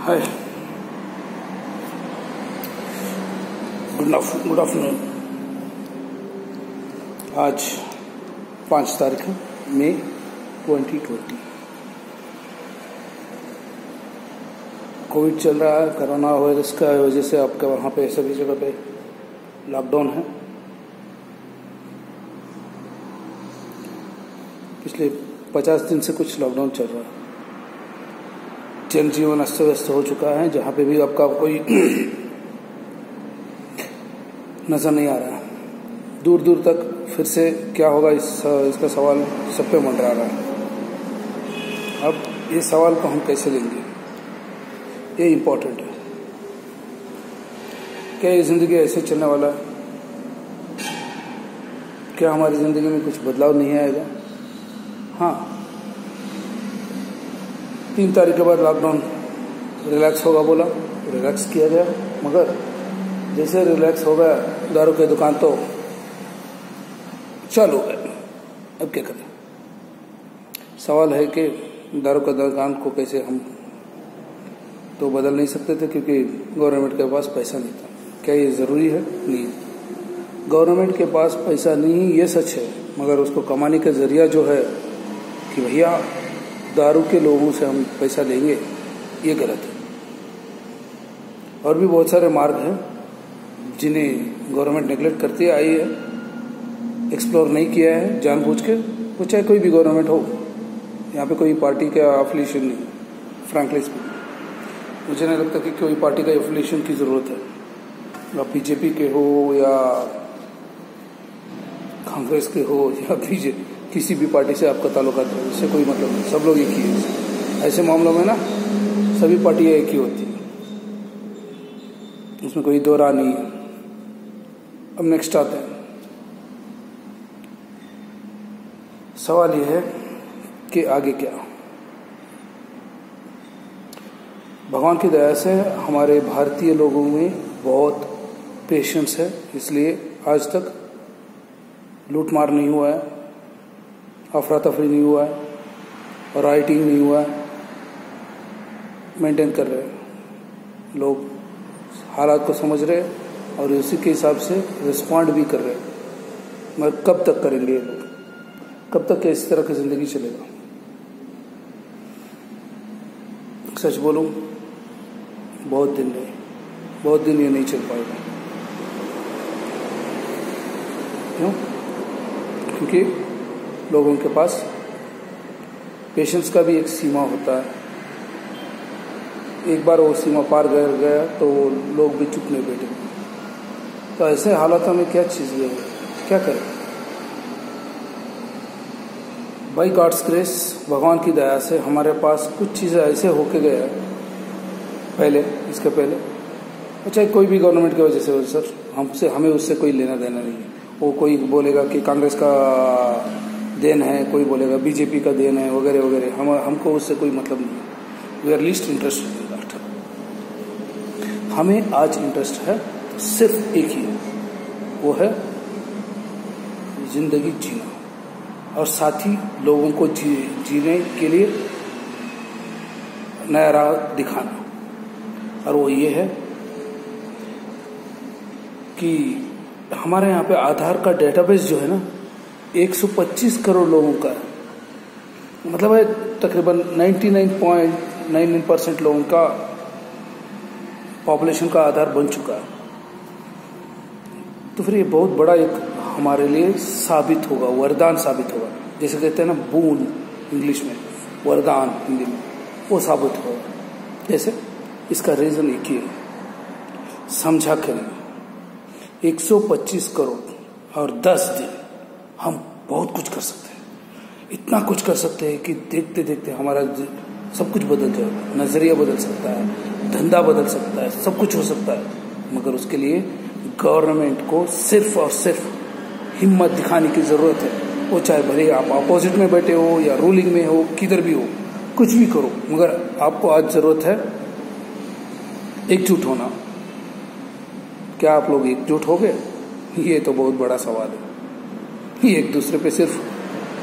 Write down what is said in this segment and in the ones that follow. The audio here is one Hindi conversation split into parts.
हाय, गुड आफ्टरनून। आज 5 तारीख मई 2020। कोविड चल रहा है, कोरोना वायरस का वजह से आपके वहाँ पे सभी जगह पे लॉकडाउन है। पिछले 50 दिन से कुछ लॉकडाउन चल रहा है। जनजीवन अस्त व्यस्त हो चुका है, जहाँ पे भी आपका कोई नजर नहीं आ रहा है। दूर दूर तक फिर से क्या होगा इसका सवाल सब पे मंडरा रहा है। अब इस सवाल को हम कैसे लेंगे, ये इम्पोर्टेंट है। क्या ये जिंदगी ऐसे चलने वाला है? क्या हमारी जिंदगी में कुछ बदलाव नहीं आएगा? हाँ, 3 तारीख के बाद लॉकडाउन रिलैक्स होगा बोला, रिलैक्स किया गया, मगर जैसे रिलैक्स हो गया दारू की दुकान तो चालू हो गए। अब क्या करें? सवाल है कि दारू का दुकान को कैसे हम तो बदल नहीं सकते थे, क्योंकि गवर्नमेंट के पास पैसा नहीं था। क्या ये ज़रूरी है? नहीं। गवर्नमेंट के पास पैसा नहीं, ये सच है, मगर उसको कमाने का जरिया जो है कि भैया दारू के लोगों से हम पैसा लेंगे, ये गलत है। और भी बहुत सारे मार्ग हैं जिन्हें गवर्नमेंट नेगलेक्ट करती आई है, एक्सप्लोर नहीं किया है जानबूझ के। वो चाहे कोई भी गवर्नमेंट हो, यहाँ पे कोई पार्टी का एफिलिएशन नहीं। फ्रैंकली स्पीकिंग, मुझे नहीं लगता कि कोई पार्टी का एफिलिएशन की ज़रूरत है। आप बीजेपी के हो या कांग्रेस के हो या बीजेपी, किसी भी पार्टी से आपका ताल्लुकात है, इससे कोई मतलब नहीं। सब लोग एक ही है। ऐसे मामलों में ना सभी पार्टियां एक ही होती है, उसमें कोई दो राह नहीं है। अब नेक्स्ट आते हैं। सवाल यह है कि आगे क्या? भगवान की दया से हमारे भारतीय लोगों में बहुत पेशेंस है, इसलिए आज तक लूटमार नहीं हुआ है, अफरा तफरी नहीं हुआ है और राइटिंग नहीं हुआ है। मेंटेन कर रहे हैं लोग, हालात को समझ रहे हैं और उसी के हिसाब से रिस्पॉन्ड भी कर रहे हैं। मगर कब तक करेंगे ये लोग? कब तक इस तरह की जिंदगी चलेगा? सच बोलूं, बहुत दिन नहीं, बहुत दिन ये नहीं चल पाएगा। क्यों? क्योंकि लोगों के पास पेशेंस का भी एक सीमा होता है। एक बार वो सीमा पार कर गया तो लोग भी चुप नहीं बैठेंगे। तो ऐसे हालातों में क्या चीज़ है, क्या करें? बाई गॉड्स ग्रेस, भगवान की दया से हमारे पास कुछ चीज़ें ऐसे होके गए पहले, इसके पहले, चाहे कोई भी गवर्नमेंट की वजह से हो सर, हमें उससे कोई लेना देना नहीं है। वो कोई बोलेगा कि कांग्रेस का देन है, कोई बोलेगा बीजेपी का देन है, वगैरह वगैरह। हमको उससे कोई मतलब नहीं है। We are least interested in that. हमें आज इंटरेस्ट है तो सिर्फ एक ही है, वो है जिंदगी जीना और साथ ही लोगों को जीने के लिए नया राह दिखाना। और वो ये है कि हमारे यहाँ पे आधार का डेटाबेस जो है ना, 125 करोड़ लोगों का है। मतलब है तकरीबन 99.99% लोगों का पॉपुलेशन का आधार बन चुका है। तो फिर ये बहुत बड़ा एक हमारे लिए साबित होगा, वरदान साबित होगा। जैसे कहते हैं ना बून इंग्लिश में, वरदान हिंदी में, वो साबित होगा। जैसे इसका रीजन एक ही है, समझा करें। 125 करोड़ और 10 दिन हम बहुत कुछ कर सकते हैं। इतना कुछ कर सकते हैं कि देखते देखते हमारा सब कुछ बदल जाएगा। नजरिया बदल सकता है, धंधा बदल सकता है, सब कुछ हो सकता है। मगर उसके लिए गवर्नमेंट को सिर्फ और सिर्फ हिम्मत दिखाने की जरूरत है। वो चाहे भले आप अपोजिट में बैठे हो या रूलिंग में हो, किधर भी हो, कुछ भी करो, मगर आपको आज जरूरत है एकजुट होना। क्या आप लोग एकजुट हो गए? ये तो बहुत बड़ा सवाल है। एक दूसरे पे सिर्फ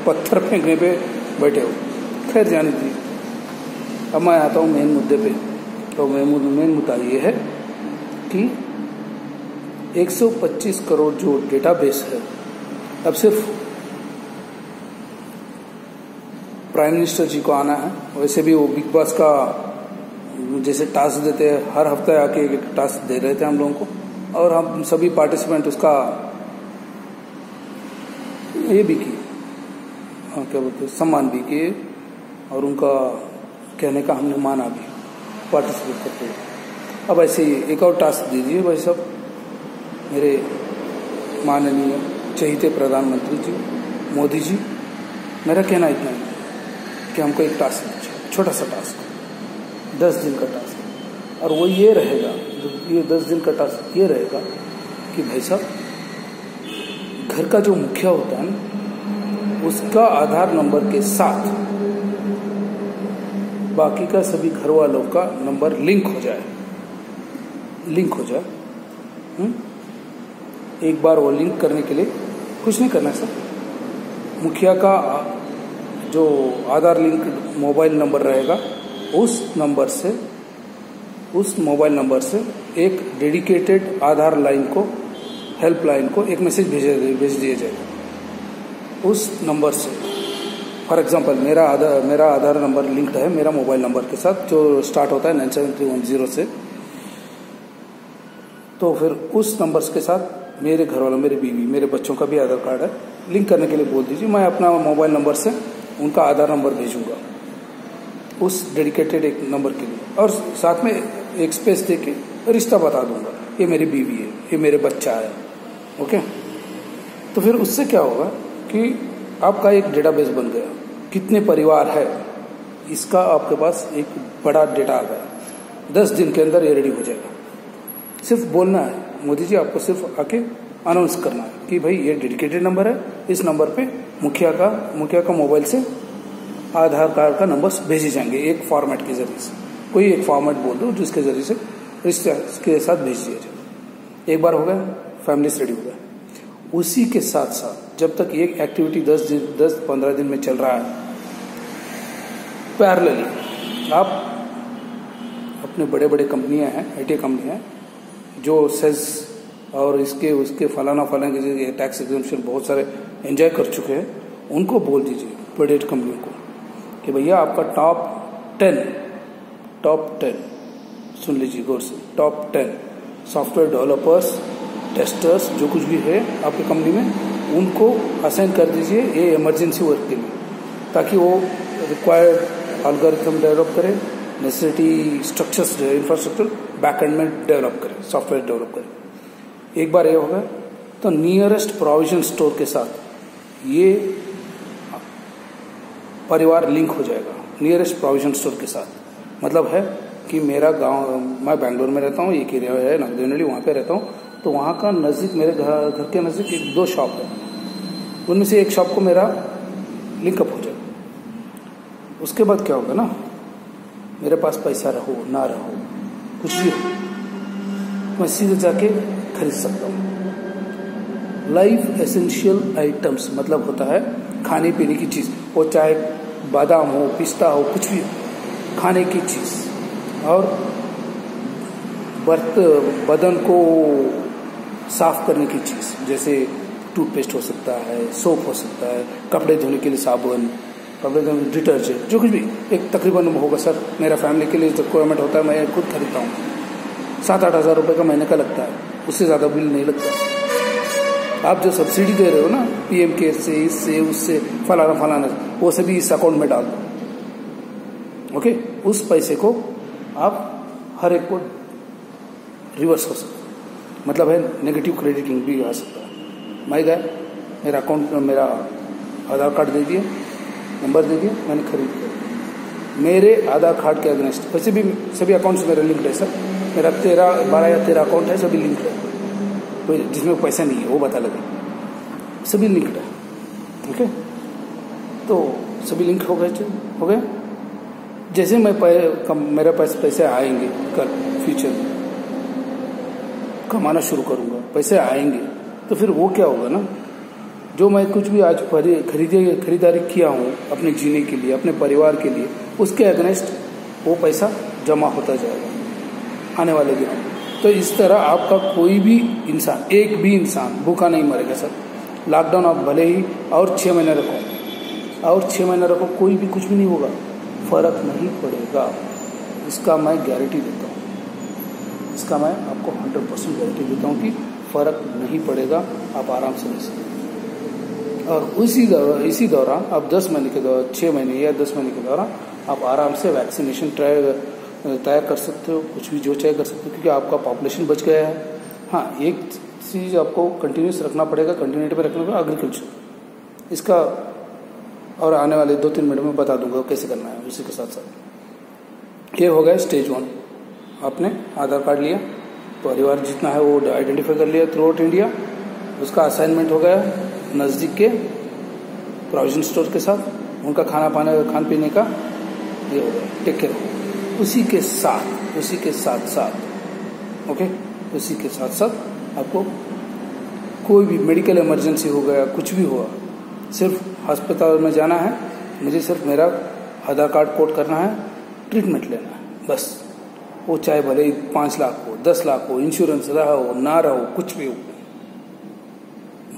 पत्थर फेंकने पे बैठे हो। खैर जाने दीजिए, अब मैं आता हूँ मेन मुद्दे पे। तो मेन मुद्दा ये है कि 125 करोड़ जो डेटाबेस है, अब सिर्फ प्राइम मिनिस्टर जी को आना है। वैसे भी वो बिग बॉस का जैसे टास्क देते हैं, हर हफ्ते आके एक टास्क दे रहे थे हम लोगों को, और हम सभी पार्टिसिपेंट उसका ये भी किए, क्या बोलते हैं, सम्मान भी किए, और उनका कहने का हमने माना भी, पार्टिसिपेट करते हुए। अब ऐसे ही एक और टास्क दीजिए भाई साहब, मेरे माननीय चहीते प्रधानमंत्री जी मोदी जी। मेरा कहना इतना है कि हमको एक टास्क दीजिए, छोटा सा टास्क, 10 दिन का टास्क, और वो ये रहेगा, ये 10 दिन का टास्क ये रहेगा कि भाई साहब घर का जो मुखिया होता है ना, उसका आधार नंबर के साथ बाकी का सभी घर वालों का नंबर लिंक हो जाए। एक बार वो लिंक करने के लिए कुछ नहीं करना है सर, मुखिया का जो आधार लिंक मोबाइल नंबर रहेगा, उस मोबाइल नंबर से एक डेडिकेटेड आधार लाइन को, हेल्पलाइन को एक मैसेज भेज दिया जाएगा। उस नंबर से, फॉर एग्जांपल मेरा आधार नंबर लिंक्ड है मेरा मोबाइल नंबर के साथ जो स्टार्ट होता है 97310 से, तो फिर उस नंबर्स के साथ मेरे घर वालों, मेरे बीवी, मेरे बच्चों का भी आधार कार्ड है, लिंक करने के लिए बोल दीजिए। मैं अपना मोबाइल नंबर से उनका आधार नंबर भेजूंगा उस डेडिकेटेड एक नंबर के लिए, और साथ में एक स्पेस देके रिश्ता बता दूंगा, ये मेरी बीवी है, ये मेरे बच्चा है। ओके, तो फिर उससे क्या होगा कि आपका एक डेटाबेस बन गया, कितने परिवार है इसका आपके पास एक बड़ा डेटा आ गया। 10 दिन के अंदर ये रेडी हो जाएगा। सिर्फ बोलना है, मोदी जी आपको सिर्फ आके अनाउंस करना है कि भाई ये डेडिकेटेड नंबर है, इस नंबर पे मुखिया का मोबाइल से आधार कार्ड का नंबर भेजे जाएंगे एक फॉर्मेट के जरिए से। कोई एक फॉर्मेट बोल दो जिसके जरिए से रिश्ते के साथ भेज दिया जाए। एक बार हो गया, फैमिली रेडी हो गया। उसी के साथ साथ जब तक ये एक्टिविटी 10-15 दिन में चल रहा है, पैरेलली आप अपने बड़े बड़े कंपनियां हैं, IT कंपनियां जो सेल्स और इसके उसके फलाना के टैक्स एग्जेम्पशन बहुत सारे एंजॉय कर चुके हैं, उनको बोल दीजिए बड़े कंपनियों को कि भैया आपका टॉप 10 सुन लीजिए गौर से, टॉप 10 सॉफ्टवेयर डेवलपर्स, टेस्टर्स जो कुछ भी है आपकी कंपनी में, उनको असाइन कर दीजिए ये इमरजेंसी वर्क के लिए, ताकि वो रिक्वायर्ड एल्गोरिथम डेवलप करे, नेसेसिटी स्ट्रक्चर्स, इंफ्रास्ट्रक्चर बैकएंड में डेवलप करे, सॉफ्टवेयर डेवलप करे। एक बार ये होगा तो नियरेस्ट प्रोविजन स्टोर के साथ ये परिवार लिंक हो जाएगा। नियरेस्ट प्रोविजन स्टोर के साथ मतलब है कि मेरा गांव, मैं बेंगलोर में रहता हूँ, एक एरिया है नगदेवनहल्ली, वहाँ पे रहता हूँ, तो वहाँ का नज़दीक, मेरे घर के नज़दीक 1-2 शॉप है, उनमें से एक शॉप को मेरा लिंकअप हो जाएगा। उसके बाद क्या होगा ना, मेरे पास पैसा रहो ना रहो, कुछ भी हो, मैं सीधे जाके खरीद सकता हूँ। लाइफ एसेंशियल आइटम्स मतलब होता है खाने पीने की चीज़, वो चाहे बादाम हो, पिस्ता हो, कुछ भी हो, खाने की चीज़, और बदन को साफ करने की चीज़, जैसे टूथपेस्ट हो सकता है, सोप हो सकता है, कपड़े धोने के लिए साबुन, कपड़े धोने डिटर्जेंट, जो कुछ भी एक तकरीबन होगा। सर मेरा फैमिली के लिए रिक्वायरमेंट होता है, मैं खुद खरीदता हूँ, 7-8 हज़ार रुपये का महीने का लगता है, उससे ज़्यादा बिल नहीं लगता। आप जो सब्सिडी दे रहे हो ना PM केयर से, इससे उससे फलाना, वो सभी इस अकाउंट में डाल दो। ओके, उस पैसे को आप हर एक को रिवर्स हो सकते, मतलब है नेगेटिव क्रेडिटिंग भी आ सकता है। मैं गया, मेरा अकाउंट, मेरा आधार कार्ड दे दिए, नंबर दे दिए, मैंने खरीद किया, मेरे आधार कार्ड के अगेंस्ट वैसे भी सभी अकाउंट्स मेरे लिंक्ड है सर, मेरा 12 या 13 अकाउंट है, सभी लिंक्ड है, कोई जिसमें पैसा नहीं है वो बता लगे, सभी लिंक्ड है। ओके, तो सभी लिंक हो गए। जैसे मैं मेरे पास पैसे आएंगे, कल फ्यूचर में कमाना शुरू करूंगा, पैसे आएंगे, तो फिर वो क्या होगा ना, जो मैं कुछ भी आज खरीदारी किया हूँ अपने जीने के लिए, अपने परिवार के लिए, उसके अगेंस्ट वो पैसा जमा होता जाएगा। आने वाले दिनों। तो इस तरह आपका कोई भी इंसान, एक भी इंसान भूखा नहीं मरेगा सर। लॉकडाउन आप भले ही और 6 महीने रखो, और 6 महीने रखो, कोई भी कुछ भी नहीं होगा, फर्क नहीं पड़ेगा। इसका मैं गारंटी देता हूँ, इसका मैं आपको 100% गारंटी देता हूँ कि फर्क नहीं पड़ेगा, आप आराम से रह सकते। और इसी दौरान आप 10 महीने के दौरान, 6 महीने या 10 महीने के दौरान आप आराम से वैक्सीनेशन तय कर सकते हो, कुछ भी जो चाहे कर सकते हो, क्योंकि आपका पॉपुलेशन बच गया है। हाँ, एक चीज़ आपको कंटिन्यूस रखना पड़ेगा, कंटिन्यूटी पे रखना पड़ेगा, एग्रीकल्चर। इसका और आने वाले 2-3 मिनट में बता दूंगा कैसे करना है। उसी के साथ साथ ये हो गया स्टेज 1। आपने आधार कार्ड लिया, परिवार जितना है वो आइडेंटिफाई कर लिया थ्रू आउट इंडिया। उसका असाइनमेंट हो गया नज़दीक के प्रोविजन स्टोर के साथ, उनका खान पीने का ये हो गया, टेक केयर। उसी के साथ आपको कोई भी मेडिकल इमरजेंसी हो गया, कुछ भी हुआ, सिर्फ अस्पताल में जाना है, मुझे सिर्फ मेरा आधार कार्ड कोड करना है, ट्रीटमेंट लेना है, बस। वो चाहे भले ही 5 लाख हो, 10 लाख हो, इंश्योरेंस रहा हो ना रहा हो, कुछ भी हो,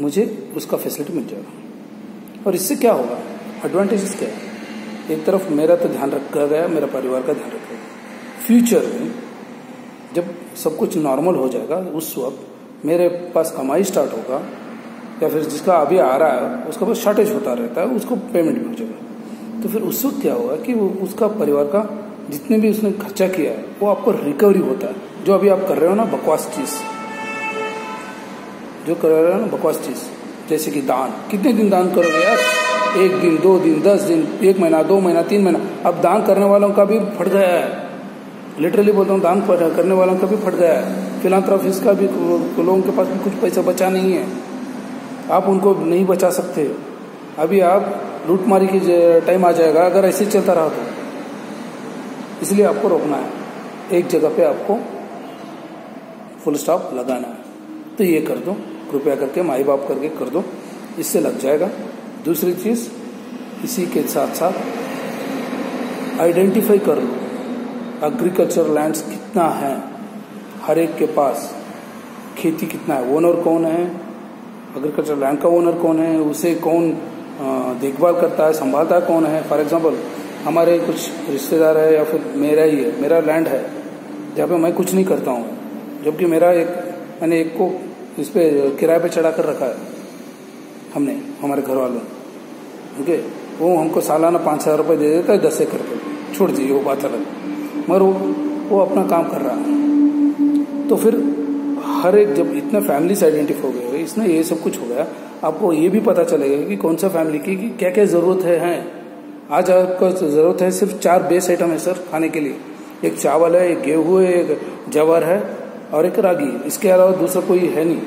मुझे उसका फैसिलिटी मिल जाएगा। और इससे क्या होगा, एडवांटेजेस क्या है? एक तरफ मेरा तो ध्यान रखा गया, मेरा परिवार का ध्यान रखा गया। फ्यूचर में जब सब कुछ नॉर्मल हो जाएगा, उस वक्त मेरे पास कमाई स्टार्ट होगा, या फिर जिसका अभी आ रहा है उसका बस शॉर्टेज होता रहता है, उसको पेमेंट भी हो जाएगा। तो फिर उस वक्त क्या होगा कि वो उसका परिवार का जितने भी उसने खर्चा किया है वो आपको रिकवरी होता है। जो अभी आप कर रहे हो ना बकवास चीज़, जो कर रहे हो ना बकवास चीज़, जैसे कि दान, कितने दिन दान करोगे यार? 1 दिन, 2 दिन, 10 दिन, 1 महीना, 2 महीना, 3 महीना। अब दान करने वालों का भी फट गया है, लिटरली बोलता हूँ, दान करने वालों का भी फट गया है। फिलैंथ्रोपिस्ट का भी, लोगों के पास भी कुछ पैसा बचा नहीं है, आप उनको नहीं बचा सकते। अभी आप लूटमारी की टाइम आ जाएगा अगर ऐसे चलता रहा तो। इसलिए आपको रोकना है, एक जगह पे आपको फुल स्टॉप लगाना है। तो ये कर दो, कृपया करके माई बाप करके कर दो, इससे लग जाएगा। दूसरी चीज़, इसी के साथ साथ आइडेंटिफाई कर लो एग्रीकल्चर लैंड्स कितना है, हर एक के पास खेती कितना है, ओनर कौन है, एग्रीकल्चर लैंड का ओनर कौन है, उसे कौन देखभाल करता है, संभालता है कौन है। फॉर एग्जांपल हमारे कुछ रिश्तेदार है या फिर मेरा ही है, मेरा लैंड है जहाँ पे मैं कुछ नहीं करता हूँ, जबकि मैंने एक को इस पे किराए पे चढ़ा कर रखा है हमने, हमारे घर वालों ने। ओके, वो हमको सालाना 5,000 रुपये दे देता है 10 एकड़ पे, छोड़ दीजिए वो बात अलग, मगर वो अपना काम कर रहा है। तो फिर हर एक, जब इतना फैमिली से आइडेंटिफाई हो गए, इसमें ये सब कुछ हो गया, आपको ये भी पता चलेगा कि कौन सा फैमिली की क्या क्या ज़रूरत है। आज आपको ज़रूरत है सिर्फ 4 बेस आइटम है सर खाने के लिए, एक चावल है, एक गेहूँ है, एक जवार है और एक रागी। इसके अलावा दूसरा कोई है नहीं।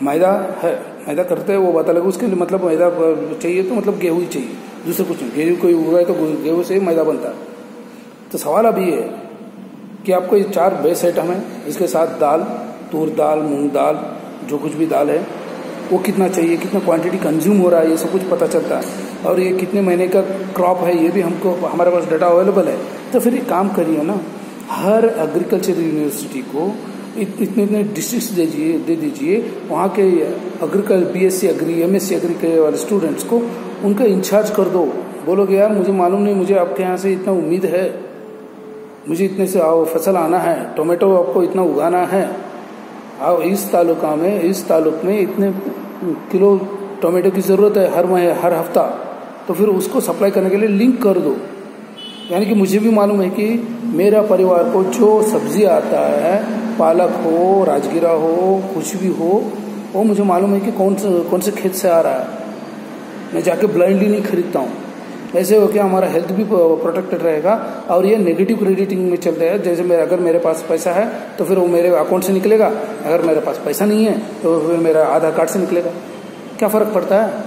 मैदा है, मैदा करते हैं वो बात अलग, उसके लिए मतलब मैदा चाहिए तो मतलब गेहूँ ही चाहिए, दूसरा कुछ नहीं। गेहूँ कोई उगाए तो गेहूँ से मैदा बनता है। तो सवाल अभी है कि आपको ये 4 बेस आइटम है, इसके साथ दाल, तूर दाल, मूंग दाल, जो कुछ भी दाल है वो कितना चाहिए, कितना क्वांटिटी कंज्यूम हो रहा है, ये सब कुछ पता चलता है। और ये कितने महीने का क्रॉप है ये भी हमको, हमारे पास डाटा अवेलेबल है। तो फिर एक काम करिए ना, हर एग्रीकल्चर यूनिवर्सिटी को इतने डिस्ट्रिक्ट दे दीजिए, वहाँ के agriculture BSc agri, MSc agri के वाले स्टूडेंट्स को उनका इंचार्ज कर दो। बोलोगे यार मुझे मालूम नहीं, मुझे आपके यहाँ से इतना उम्मीद है, मुझे इतने से फसल आना है, टोमेटो आपको इतना उगाना है, आओ इस तालुक में इतने किलो टोमेटो की ज़रूरत है हर हफ्ता, तो फिर उसको सप्लाई करने के लिए लिंक कर दो। यानी कि मुझे भी मालूम है कि मेरा परिवार को जो सब्जी आता है, पालक हो, राजगिरा हो, कुछ भी हो, वो मुझे मालूम है कि कौन से खेत से आ रहा है। मैं जाके ब्लाइंडली नहीं खरीदता हूँ। ऐसे हो कि हमारा हेल्थ भी प्रोटेक्टेड रहेगा। और ये नेगेटिव क्रेडिटिंग में चलता है, जैसे अगर मेरे पास पैसा है तो फिर वो मेरे अकाउंट से निकलेगा, अगर मेरे पास पैसा नहीं है तो फिर मेरा आधार कार्ड से निकलेगा। क्या फ़र्क पड़ता है?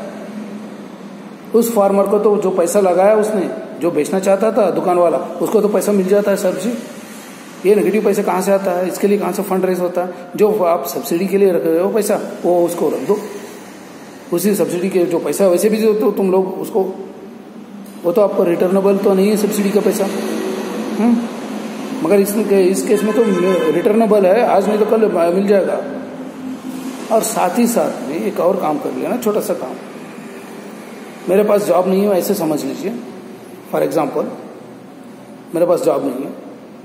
उस फार्मर को तो जो पैसा लगाया उसने, जो बेचना चाहता था दुकान वाला, उसको तो पैसा मिल जाता है सब्जी। ये नेगेटिव पैसा कहाँ से आता है? इसके लिए कहाँ से फंड रेज होता है? जो आप सब्सिडी के लिए रख रहे हो पैसा, वो उसको रख दो। उसी सब्सिडी के जो पैसा वैसे भी तो तुम लोग उसको, वो तो आपको रिटर्नेबल तो नहीं है सब्सिडी का पैसा। मगर इस केस में तो रिटर्नेबल है, आज नहीं तो कल मिल जाएगा। और साथ ही साथ में एक और काम कर लिया ना, छोटा सा काम, मेरे पास जॉब नहीं है ऐसे समझ लीजिए, फॉर एग्जांपल मेरे पास जॉब नहीं है,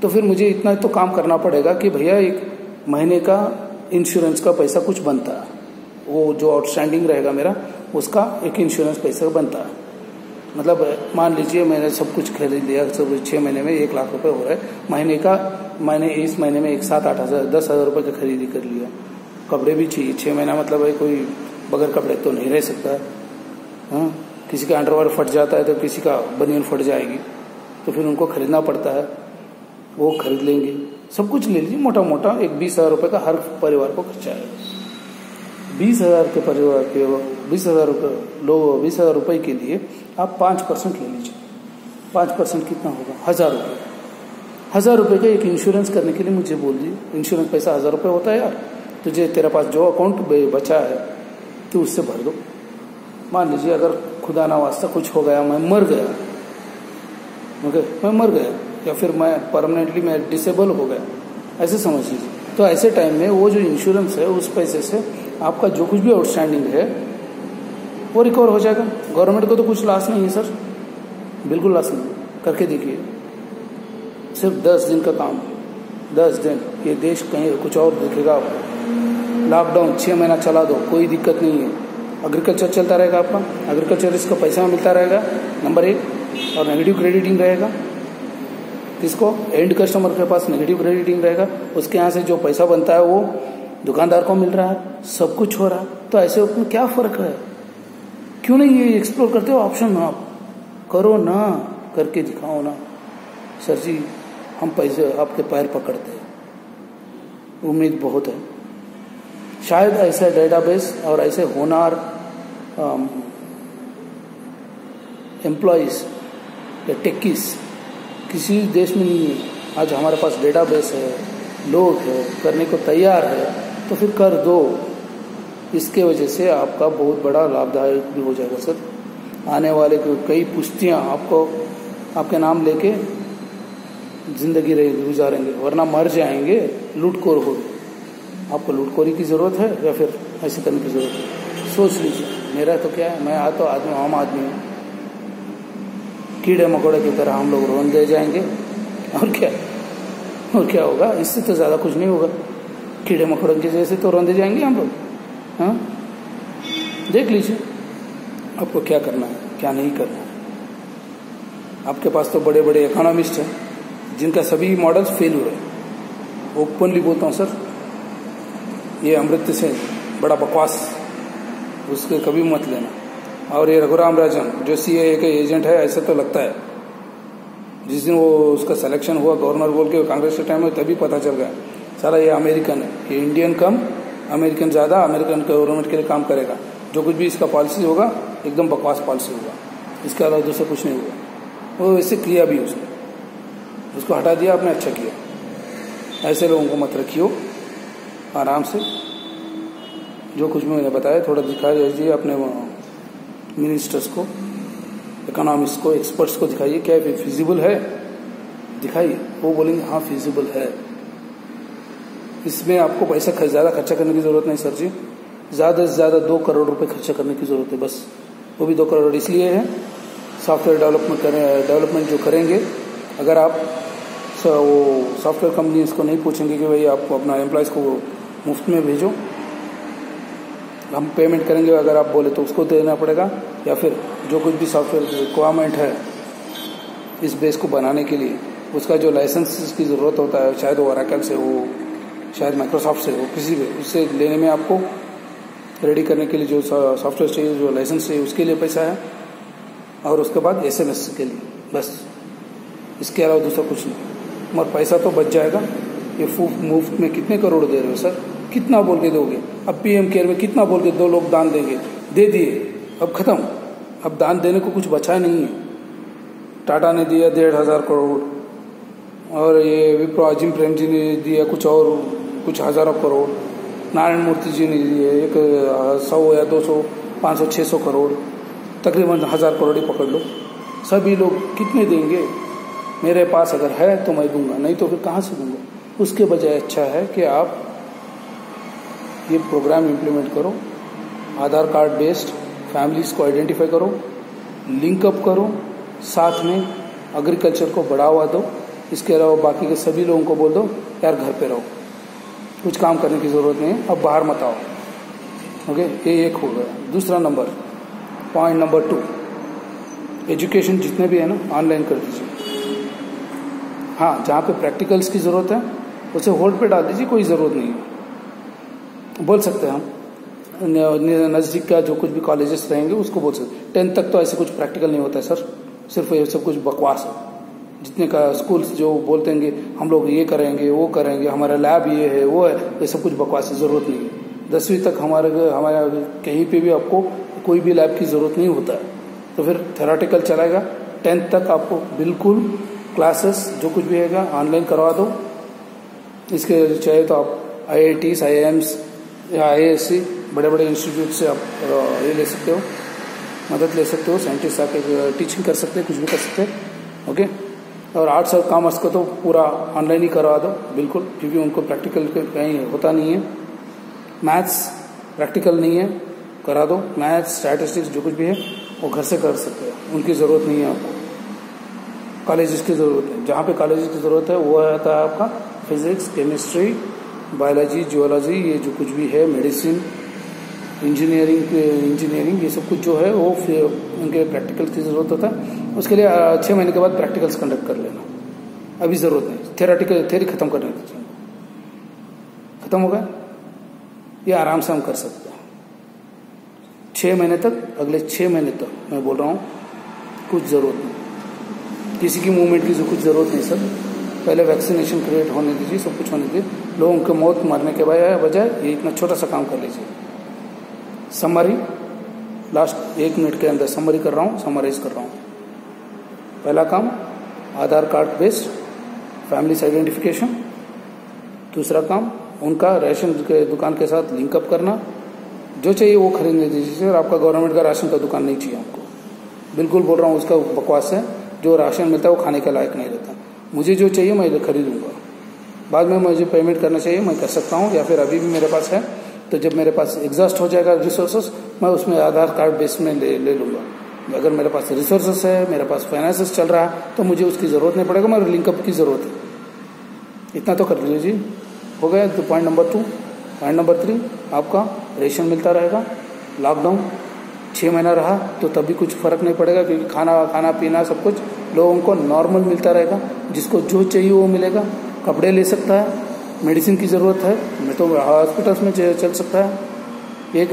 तो फिर मुझे इतना तो काम करना पड़ेगा कि भैया एक महीने का इंश्योरेंस का पैसा कुछ बनता है, वो जो आउटस्टैंडिंग रहेगा मेरा उसका एक इंश्योरेंस पैसा बनता है। मतलब मान लीजिए मैंने सब कुछ खरीद लिया, सब 6 महीने में 1 लाख रुपए हो रहा है महीने का, मैंने इस महीने में 7-8 हज़ार 10,000 रुपये का खरीदी कर लिया। कपड़े भी चाहिए, 6 महीना मतलब है कोई बगैर कपड़े तो नहीं रह सकता है। हाँ, किसी का अंडरवेयर फट जाता है तो किसी का बनियान फट जाएगी, तो फिर उनको खरीदना पड़ता है, वो खरीद लेंगे। सब कुछ ले लीजिए, मोटा मोटा एक 20,000 रुपये का हर परिवार को खर्चा है। 20,000 के परिवार के 20,000 रुपये के लिए आप 5% ले लीजिए। 5% कितना होगा? 1,000 रुपये। 1,000 रुपये का एक इंश्योरेंस करने के लिए मुझे बोल दीजिए, इंश्योरेंस पैसा 1,000 रुपये होता है यार, तुझे तेरे पास जो अकाउंट बचा है तो उससे भर दो। मान लीजिए अगर खुदा ना वास्ता कुछ हो गया, मैं मर गया, मैं मर गया, या फिर मैं परमानेंटली मैं डिसेबल हो गया, ऐसे समझ लीजिए, तो ऐसे टाइम में वो जो इंश्योरेंस है उस पैसे से आपका जो कुछ भी आउटस्टैंडिंग है वो रिकवर हो जाएगा। गवर्नमेंट को तो कुछ लॉस नहीं है सर, बिल्कुल लॉस नहीं। करके देखिए, सिर्फ 10 दिन का काम, 10 दिन, ये देश कहीं कुछ और दिखेगा आपको। लॉकडाउन 6 महीना चला दो, कोई दिक्कत नहीं है। एग्रीकल्चर चलता रहेगा आपका, एग्रीकल्चर इसका पैसा मिलता रहेगा नंबर 1, और नेगेटिव क्रेडिटिंग रहेगा। किसको? एंड कस्टमर के पास नेगेटिव क्रेडिटिंग रहेगा, उसके यहाँ से जो पैसा बनता है वो दुकानदार को मिल रहा है, सब कुछ हो रहा है। तो ऐसे उसमें क्या फर्क है? क्यों नहीं ये एक्सप्लोर करते हो ऑप्शन? आप करो ना, करके दिखाओ ना। सर जी हम पैसे आपके पैर पकड़ते हैं, उम्मीद बहुत है। शायद ऐसा डेटाबेस और ऐसे होनहार एम्प्लॉइज या टेक्कीज किसी देश में नहीं है। आज हमारे पास डेटाबेस है, लोग है, करने को तैयार है, तो फिर कर दो। इसके वजह से आपका बहुत बड़ा लाभदायक भी हो जाएगा सर। आने वाले कई पुश्तियाँ आपको आपके नाम लेके जिंदगी गुजारेंगे, वरना मर जाएंगे, लूटखोर हो। आपको लूटखोरी की जरूरत है या फिर ऐसे करने की जरूरत है? सोच लीजिए। मेरा तो क्या है, मैं तो आदमी, आम आदमी हूँ, कीड़े मकोड़े की तरह हम लोग रोन दे जाएंगे, और क्या होगा? इससे तो ज्यादा कुछ नहीं होगा। कीड़े मकोड़े के जैसे तो रोन दे जाएंगे हम लोग। हाँ, देख लीजिए आपको क्या करना है, क्या नहीं करना है। आपके पास तो बड़े बड़े इकोनॉमिस्ट हैं जिनका सभी मॉडल्स फेल हुए। ओपनली बोलता हूँ सर, ये अमृत से बड़ा बकवास, उसके कभी मत लेना। और ये रघुराम राजन जो सीएए के एजेंट है, ऐसा तो लगता है। जिस दिन वो उसका सिलेक्शन हुआ गवर्नर बोल के कांग्रेस के टाइम में, तभी पता चल गया सारा ये अमेरिकन है, ये इंडियन कम अमेरिकन ज्यादा, अमेरिकन गवर्नमेंट के लिए काम करेगा। जो कुछ भी इसका पॉलिसी होगा एकदम बकवास पॉलिसी होगा, इसके अलावा दूसरा कुछ नहीं होगा। वो इससे किया भी उसको हटा दिया आपने, अच्छा किया। ऐसे लोगों को मत रखियो, आराम से जो कुछ भी मैंने बताया थोड़ा दिखा दीजिए अपने मिनिस्टर्स को, इकोनॉमिस्ट को, एक्सपर्ट्स को दिखाइए क्या फिजिबल है, दिखाइए। वो बोलेंगे हाँ फिजिबल है। इसमें आपको पैसा ज्यादा खर्चा करने की जरूरत नहीं सर जी, ज्यादा से ज्यादा 2 करोड़ रुपए खर्चा करने की जरूरत है बस। वो भी 2 करोड़ इसलिए है, सॉफ्टवेयर डेवलपमेंट जो करेंगे, अगर आप वो सॉफ्टवेयर कंपनी इसको नहीं पूछेंगे कि भाई आपको अपना एम्प्लॉयज़ को मुफ्त में भेजो, हम पेमेंट करेंगे, अगर आप बोले तो उसको देना पड़ेगा, या फिर जो कुछ भी सॉफ्टवेयर रिक्वायरमेंट है इस बेस को बनाने के लिए, उसका जो लाइसेंस की ज़रूरत होता है, शायद वो ओरेकल से हो, शायद माइक्रोसॉफ्ट से हो, किसी भी उससे लेने में आपको रेडी करने के लिए जो सॉफ्टवेयर चाहिए, जो लाइसेंस चाहिए, उसके लिए पैसा है। और उसके बाद SMS के लिए, बस इसके अलावा दूसरा कुछ नहीं। मगर पैसा तो बच जाएगा। ये मुफ्त में कितने करोड़ दे रहे हो सर, कितना बोल के दोगे? अब PM केयर में कितना बोल के 2 लोग दान देंगे, दे दिए, अब खत्म। अब दान देने को कुछ बचा नहीं है। टाटा ने दिया 1,500 करोड़, और ये विप्रो अजीम प्रेम जी ने दिया कुछ हजारों करोड़, नारायण मूर्ति जी ने दिए 100 या 200 500 600 करोड़, तकरीबन 1000 करोड़ ही पकड़ लो। सभी लोग कितने देंगे? मेरे पास अगर है तो मैं दूंगा, नहीं तो फिर कहाँ से दूंगा। उसके बजाय अच्छा है कि आप ये प्रोग्राम इम्प्लीमेंट करो, आधार कार्ड बेस्ड फैमिलीज को आइडेंटिफाई करो, लिंकअप करो, साथ में एग्रीकल्चर को बढ़ावा दो। इसके अलावा बाकी के सभी लोगों को बोल दो यार घर पे रहो, कुछ काम करने की ज़रूरत नहीं है, अब बाहर मत आओ। ओके, ये एक हो गया। दूसरा नंबर, पॉइंट नंबर 2, एजुकेशन जितने भी है ना ऑनलाइन कर दीजिए। हाँ, जहाँ पे प्रैक्टिकल्स की ज़रूरत है उसे होल्ड पे डाल दीजिए, कोई ज़रूरत नहीं है। बोल सकते हैं हम नज़दीक का जो कुछ भी कॉलेजेस रहेंगे उसको बोल सकते हैं 10th तक तो ऐसे कुछ प्रैक्टिकल नहीं होता है सर, सिर्फ ये सब कुछ बकवास है। जितने का स्कूल्स जो बोलते हैं हम लोग ये करेंगे वो करेंगे, हमारा लैब ये है वो है, ये सब कुछ बकवास है, ज़रूरत नहीं है। 10वीं तक हमारे कहीं पे भी आपको कोई भी लैब की ज़रूरत नहीं होता है, तो फिर थेराटिकल चलेगा। 10th तक आपको बिल्कुल क्लासेस जो कुछ भी है ऑनलाइन करवा दो। इसके चाहे तो आप IITs, IIMs या IISc बड़े बड़े इंस्टीट्यूट से आप ये ले सकते हो, मदद ले सकते हो, साइंटिस्ट आके टीचिंग कर सकते हैं, कुछ भी कर सकते हैं। ओके, और आर्ट्स और कॉमर्स को तो पूरा ऑनलाइन ही करवा दो बिल्कुल, क्योंकि उनको प्रैक्टिकल कहीं होता नहीं है। मैथ्स प्रैक्टिकल नहीं है, करा दो। मैथ्स, स्टैटिस्टिक्स जो कुछ भी है वो घर से कर सकते हो, उनकी ज़रूरत नहीं है आपको, कॉलेजेस की ज़रूरत है। जहाँ पे कॉलेजेस की ज़रूरत है वो आता है आपका फिजिक्स, केमिस्ट्री, बायोलॉजी, जियोलॉजी, ये जो कुछ भी है, मेडिसिन, इंजीनियरिंग, ये सब कुछ जो है वो फिर उनके प्रैक्टिकल की ज़रूरत होता है। उसके लिए 6 महीने के बाद प्रैक्टिकल्स कंडक्ट कर लेना, अभी ज़रूरत नहीं। थ्योरी खत्म करने दीजिए, खत्म हो गया, ये आराम से हम कर सकते हैं 6 महीने तक। अगले 6 महीने तक मैं बोल रहा हूँ कुछ ज़रूरत नहीं, किसी की मूवमेंट की जो कुछ ज़रूरत नहीं सर। पहले वैक्सीनेशन क्रिएट होने दीजिए, सब कुछ होने दीजिए, लोगों के मौत मरने के बजाय ये इतना छोटा सा काम कर लीजिए। समरी, लास्ट 1 मिनट के अंदर समरी कर रहा हूँ, समराइज कर रहा हूँ। पहला काम आधार कार्ड बेस्ड फैमिलीज आइडेंटिफिकेशन। दूसरा काम उनका राशन के दुकान के साथ लिंकअप करना, जो चाहिए वो खरीदने दीजिए सर। आपका गवर्नमेंट का राशन का दुकान नहीं चाहिए हमको, बिल्कुल बोल रहा हूँ, उसका बकवास है। जो राशन मिलता है वो खाने के लायक नहीं रहता। मुझे जो चाहिए मैं खरीदूंगा, बाद में मुझे पेमेंट करना चाहिए मैं कर सकता हूँ, या फिर अभी भी मेरे पास है तो जब मेरे पास एग्जॉस्ट हो जाएगा रिसोर्सेस मैं उसमें आधार कार्ड बेस में ले लूँगा। अगर मेरे पास रिसोर्सेस है, मेरे पास फाइनेंसेस चल रहा है, तो मुझे उसकी ज़रूरत नहीं पड़ेगा, मेरे लिंकअप की ज़रूरत है। इतना तो कर लीजिए, हो गया। तो पॉइंट नंबर 2। पॉइंट नंबर 3, आपका रेशन मिलता रहेगा। लॉकडाउन 6 महीना रहा तो तभी कुछ फ़र्क नहीं पड़ेगा, क्योंकि खाना पीना सब कुछ लोगों को नॉर्मल मिलता रहेगा। जिसको जो चाहिए वो मिलेगा। कपड़े ले सकता है, मेडिसिन की ज़रूरत है मैं तो हॉस्पिटल्स में चल सकता है। एक